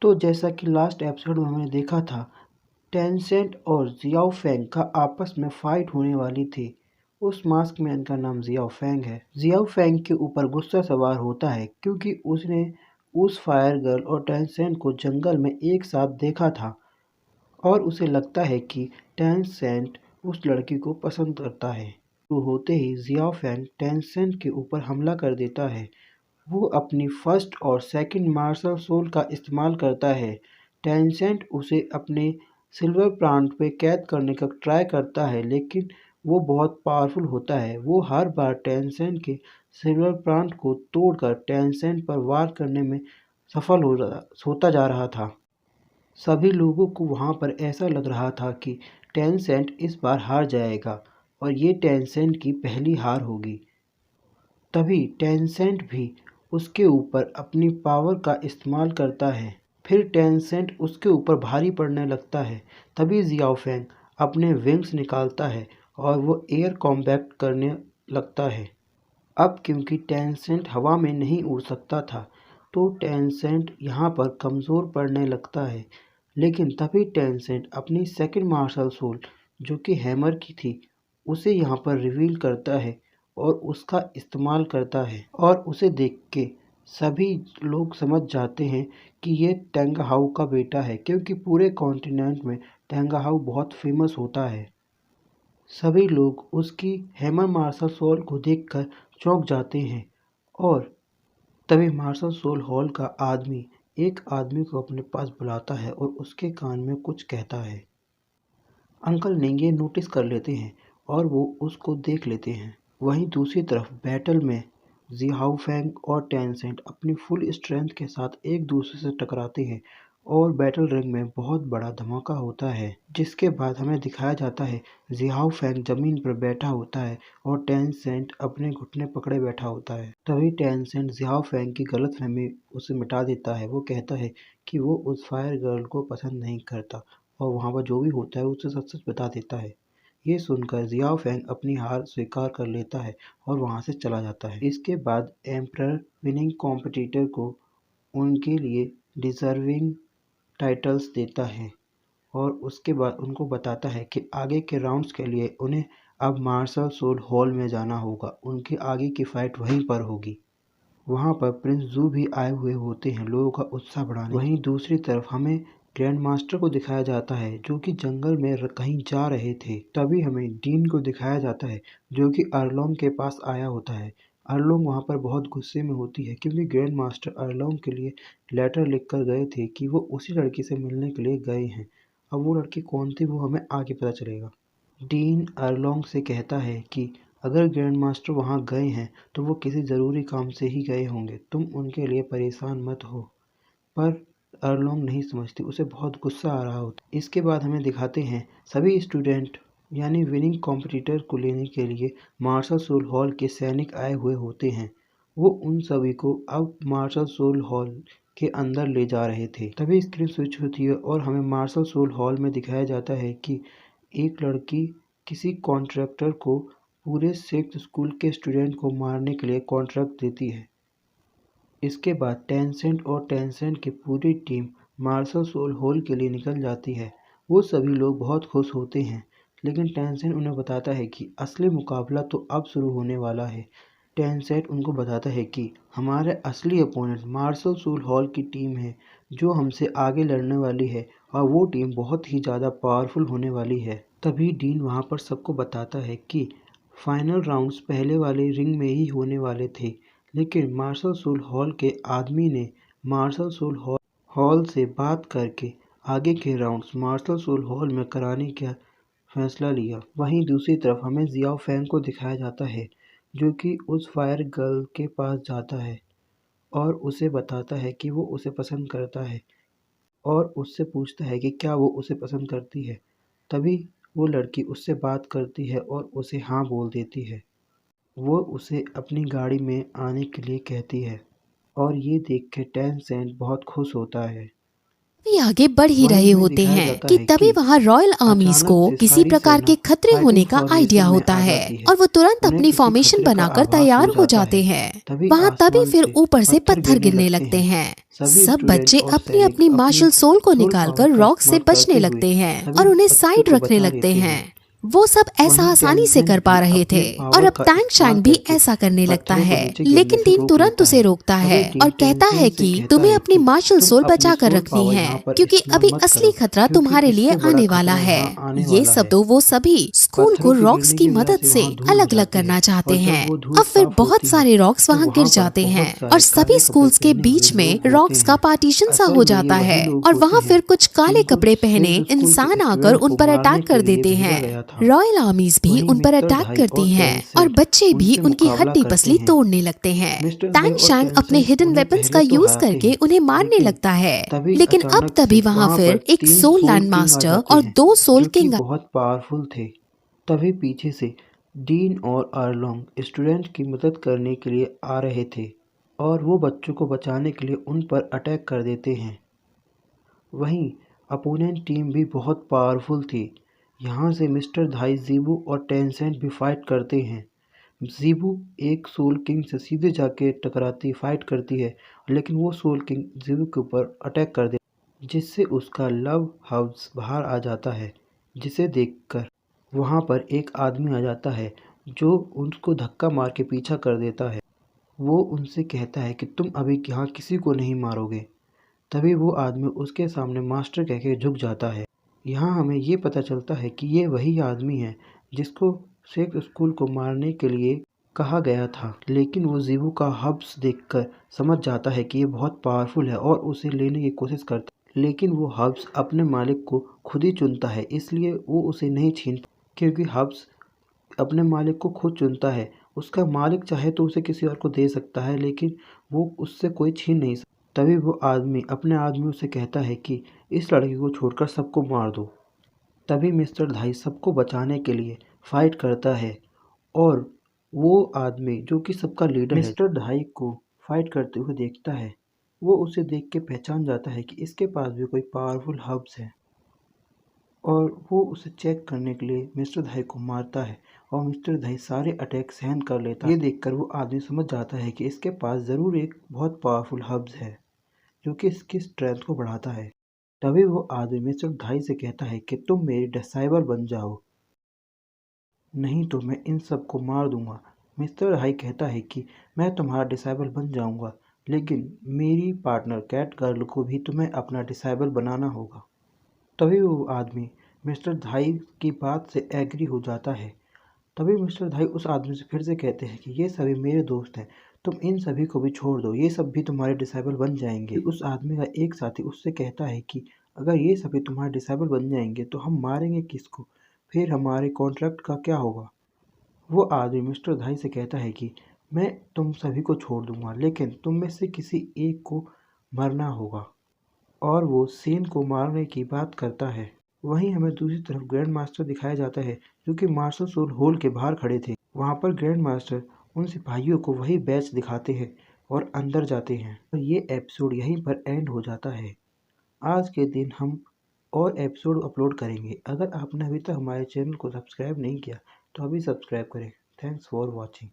तो जैसा कि लास्ट एपिसोड में हमने देखा था, टेंसेंट और जियाओ फेंग का आपस में फाइट होने वाली थी। उस मास्क मैन का नाम जियाओ फेंग है। जियाओ फेंग के ऊपर गुस्सा सवार होता है क्योंकि उसने उस फायर गर्ल और टेंसेंट को जंगल में एक साथ देखा था और उसे लगता है कि टेंसेंट उस लड़की को पसंद करता है। तो होते ही जियाओ फेंग टेंसेंट के ऊपर हमला कर देता है। वो अपनी फर्स्ट और सेकंड मार्शल सोल का इस्तेमाल करता है। टेंसेंट उसे अपने सिल्वर प्लांट पे कैद करने का ट्राई करता है, लेकिन वो बहुत पावरफुल होता है। वो हर बार टेंसेंट के सिल्वर प्लांट को तोड़कर टेंसेंट पर वार करने में सफल होता जा रहा था। सभी लोगों को वहाँ पर ऐसा लग रहा था कि टेंसेंट इस बार हार जाएगा और ये टेंसेंट की पहली हार होगी। तभी टेंसेंट भी उसके ऊपर अपनी पावर का इस्तेमाल करता है। फिर टेंसेंट उसके ऊपर भारी पड़ने लगता है। तभी जियाओ फेंग अपने विंग्स निकालता है और वो एयर कॉम्बैट करने लगता है। अब क्योंकि टेंसेंट हवा में नहीं उड़ सकता था, तो टेंसेंट यहाँ पर कमज़ोर पड़ने लगता है। लेकिन तभी टेंसेंट अपनी सेकंड मार्शल सोल, जो कि हैमर की थी, उसे यहाँ पर रिवील करता है और उसका इस्तेमाल करता है। और उसे देख के सभी लोग समझ जाते हैं कि ये टेंग हाउ का बेटा है, क्योंकि पूरे कॉन्टिनेंट में टेंग हाउ बहुत फेमस होता है। सभी लोग उसकी हैमर मार्शल सोल को देखकर चौंक जाते हैं। और तभी मार्शल सोल हॉल का आदमी एक आदमी को अपने पास बुलाता है और उसके कान में कुछ कहता है। अंकल नेंग ये नोटिस कर लेते हैं और वो उसको देख लेते हैं। वहीं दूसरी तरफ बैटल में जियाओ फेंग और टेंसेंट अपनी फुल स्ट्रेंथ के साथ एक दूसरे से टकराते हैं और बैटल रिंग में बहुत बड़ा धमाका होता है, जिसके बाद हमें दिखाया जाता है जियाओ फेंग जमीन पर बैठा होता है और टेंसेंट अपने घुटने पकड़े बैठा होता है। तभी टेंसेंट जियाओ फेंग की गलतफहमी उसे मिटा देता है। वो कहता है कि वो उस फायर गर्ल को पसंद नहीं करता और वहाँ पर जो भी होता है उसे सच सच बता देता है। ये सुनकर जियाओ फेंग अपनी हार स्वीकार कर लेता है और वहाँ से चला जाता है। इसके बाद एम्परर विनिंग कॉम्पिटिटर को उनके लिए डिजर्विंग टाइटल्स देता है और उसके बाद उनको बताता है कि आगे के राउंड्स के लिए उन्हें अब मार्शल सोल हॉल में जाना होगा। उनकी आगे की फाइट वहीं पर होगी। वहाँ पर प्रिंस जू भी आए हुए होते हैं लोगों का उत्साह बढ़ाने। वहीं दूसरी तरफ हमें ग्रैंड मास्टर को दिखाया जाता है, जो कि जंगल में कहीं जा रहे थे। तभी हमें डीन को दिखाया जाता है, जो कि अरलोंग के पास आया होता है। अरलोंग वहाँ पर बहुत गुस्से में होती है क्योंकि ग्रैंड मास्टर अरलोंग के लिए लेटर लिख कर गए थे कि वो उसी लड़की से मिलने के लिए गए हैं। अब वो लड़की कौन थी वो हमें आगे पता चलेगा। डीन अरलोंग से कहता है कि अगर ग्रैंड मास्टर वहाँ गए हैं तो वो किसी ज़रूरी काम से ही गए होंगे, तुम उनके लिए परेशान मत हो। पर अरलोंग नहीं समझती, उसे बहुत गुस्सा आ रहा होता। इसके बाद हमें दिखाते हैं सभी स्टूडेंट यानी विनिंग कॉम्पिटिटर को लेने के लिए मार्शल सोल हॉल के सैनिक आए हुए होते हैं। वो उन सभी को अब मार्शल सोल हॉल के अंदर ले जा रहे थे। तभी स्क्रीन स्विच होती है और हमें मार्शल सोल हॉल में दिखाया जाता है कि एक लड़की किसी कॉन्ट्रैक्टर को पूरे 6th स्कूल के स्टूडेंट को मारने के लिए कॉन्ट्रैक्ट देती है। इसके बाद टेंसेंट और टेंसेंट की पूरी टीम मार्शल सोल हॉल के लिए निकल जाती है। वो सभी लोग बहुत खुश होते हैं, लेकिन टेंसेंट उन्हें बताता है कि असली मुकाबला तो अब शुरू होने वाला है। टेंसेंट उनको बताता है कि हमारे असली अपोनेंट मार्शल सोल हॉल की टीम है, जो हमसे आगे लड़ने वाली है और वो टीम बहुत ही ज़्यादा पावरफुल होने वाली है। तभी डीन वहाँ पर सबको बताता है कि फाइनल राउंड्स पहले वाले रिंग में ही होने वाले थे, लेकिन मार्शल सोल हॉल के आदमी ने मार्शल सोल हॉल से बात करके आगे के राउंड्स मार्शल सोल हॉल में कराने का फैसला लिया। वहीं दूसरी तरफ हमें जियाओ फेंग को दिखाया जाता है, जो कि उस फायर गर्ल के पास जाता है और उसे बताता है कि वो उसे पसंद करता है और उससे पूछता है कि क्या वो उसे पसंद करती है। तभी वो लड़की उससे बात करती है और उसे हाँ बोल देती है। वो उसे अपनी गाड़ी में आने के लिए कहती है और ये देख के टेंसेंट बहुत खुश होता है। भी आगे बढ़ ही वहीं रहे हमें होते दिखाया हैं जाता कि है तभी कि वहाँ रॉयल आर्मीज को अचानक से किसी सारी प्रकार सेना के खतरे होने फाइटिंग का आइडिया फॉर्मेशन में होता आ है जाती है। और वो तुरंत उन्हें अपनी किसी फॉर्मेशन खतरे का बनाकर आभास हो तैयार हो जाता जाते है। हैं। तभी वहाँ तभी आसमान फिर से ऊपर से पत्थर पत्थर गिरने गिरने लगते लगते हैं। हैं। सभी सब स्टूडेंट बच्चे और अपनी सैनिक अपनी अपनी मार्शल सोल को सोल पावर निकालकर का रॉक से इस्तेमाल बचने करते हुए लगते हैं सभी और उन्हें बच्चों साइड को रखने बचा लगते लेते हैं। हैं। वो सब ऐसा वहीं आसानी से टेंसेंट कर भी पा रहे थे अपने और पावर अब का टैंग इस्तेमाल शैंग भी करके ऐसा करने लगता पत्थरों को है, नीचे गिरने लेकिन से टीम रोक तुरंत लेता उसे है। रोकता है तभी टीम और कहता है टेंसेंट से कि कहता तुम्हें है अपनी कि मार्शल तुम सोल अपनी बचा कर सोल रखनी पावर है यहाँ पर क्योंकि इस्तेमाल अभी मत असली करो खतरा क्योंकि तुम्हारे लिए इससे बड़ा आने वाला खतरा है। यहाँ आने ये वाला सब है। तो वो सभी स्कूल को पत्थरों के रॉक्स गिरने की की वजह मदद से से वहाँ धूल हो अलग अलग जाती है करना चाहते और हैं। जब वो धूल अब फिर साफ बहुत होती है सारे रॉक्स तो वहां गिर वहाँ पर जाते हैं बहुत और सारे सभी काले कपड़े स्कूल्स के पहने हुए बीच में लोग होते रॉक्स का हैं। पार्टीशन सा असल हो में ये जाता वही है लोग और होते वहां हैं फिर कुछ काले जिनको कपड़े पहने सेंट्रल स्कूल के इंसान आकर स्टूडेंट उन को पर मारने अटैक के कर लिए देते भेजा हैं। गया था। रॉयल आर्मीज भी वहीं उन पर मिस्टर अटैक धाई करती और हैं और टेंसेंट बच्चे भी उनसे उनकी मुकाबला हड्डी करते पसली हैं। तोड़ने लगते हैं। मिस्टर धाई टैंग और शैंग अपने टेंसेंट हिडन उन्हें वेपन्स का पहले तो यूज हराते करके हैं उन्हें मारने लेकिन लगता है, तभी लेकिन अब अचानक तभी से वहां वहां पर फिर एक 3 सोल सोल लैंड किंग आ मास्टर जाते और हैं 2 सोल जो कि किंग बहुत पावरफुल थे। तभी पीछे से डीन और आर्लोंग स्टूडेंट की मदद करने के लिए आ रहे थे और वो बच्चों को बचाने के लिए उन पर अटैक कर देते हैं। वहीं अपोनेंट टीम भी बहुत पावरफुल थी। यहाँ से मिस्टर धाई ज़ीबू और टेंसेंट भी फाइट करते हैं। ज़ीबू एक सोल किंग से सीधे जाके टकराती फाइट करती है लेकिन वो सोल किंग ज़ीबू के ऊपर अटैक कर देता है जिससे उसका लव हाउस बाहर आ जाता है, जिसे देखकर वहाँ पर एक आदमी आ जाता है जो उसको धक्का मार के पीछा कर देता है। वो उनसे कहता है कि तुम अभी यहाँ किसी को नहीं मारोगे। तभी वो आदमी उसके सामने मास्टर कह के झुक जाता है। यहाँ हमें ये पता चलता है कि ये वही आदमी है जिसको शेख स्कूल को मारने के लिए कहा गया था, लेकिन वो ज़ीबू का हब्स देखकर समझ जाता है कि ये बहुत पावरफुल है और उसे लेने की कोशिश करता है, लेकिन वो हब्स अपने मालिक को खुद ही चुनता है इसलिए वो उसे नहीं छीन क्योंकि हब्स अपने मालिक को खुद चुनता है। उसका मालिक चाहे तो उसे किसी और को दे सकता है लेकिन वो उससे कोई छीन नहीं सकता। तभी वो आदमी अपने आदमियों से कहता है कि इस लड़के को छोड़कर सबको मार दो। तभी मिस्टर धाई सबको बचाने के लिए फाइट करता है और वो आदमी जो कि सबका लीडर है मिस्टर धाई को फाइट करते हुए देखता है। वो उसे देख के पहचान जाता है कि इसके पास भी कोई पावरफुल हब्स है और वो उसे चेक करने के लिए मिस्टर धाई को मारता है और मिस्टर धाई सारे अटैक सहन कर लेता है। ये देखकर वो आदमी समझ जाता है कि इसके पास ज़रूर एक बहुत पावरफुल हब्स है जो कि इसकी स्ट्रेंथ को बढ़ाता है। तभी वो आदमी मिस्टर धाई से कहता है कि तुम मेरी डिसाइबल बन जाओ, नहीं तो मैं इन सब को मार दूंगा। मिस्टर धाई कहता है कि मैं तुम्हारा डिसाइबल बन जाऊंगा लेकिन मेरी पार्टनर कैट गर्ल को भी तुम्हें अपना डिसाइबल बनाना होगा। तभी वो आदमी मिस्टर धाई की बात से एग्री हो जाता है। तभी मिस्टर धाई उस आदमी से फिर से कहते हैं कि ये सभी मेरे दोस्त हैं, तुम इन सभी को भी छोड़ दो, ये सब भी तुम्हारे डिसाइबल बन जाएंगे। उस आदमी का एक साथी उससे कहता है कि अगर ये सभी तुम्हारे डिसाइबल बन जाएंगे तो हम मारेंगे किसको, फिर हमारे कॉन्ट्रैक्ट का क्या होगा। वो आदमी मिस्टर धाई से कहता है कि मैं तुम सभी को छोड़ दूंगा लेकिन तुम में से किसी एक को मरना होगा और वो सेन को मारने की बात करता है। वहीं हमें दूसरी तरफ ग्रैंड मास्टर दिखाया जाता है जो कि मार्शल सोल होल के बाहर खड़े थे। वहाँ पर ग्रैंड मास्टर उन सिपाहियों को वही बैच दिखाते हैं और अंदर जाते हैं। और ये एपिसोड यहीं पर एंड हो जाता है। आज के दिन हम और एपिसोड अपलोड करेंगे। अगर आपने अभी तक हमारे चैनल को सब्सक्राइब नहीं किया तो अभी सब्सक्राइब करें। Thanks for watching.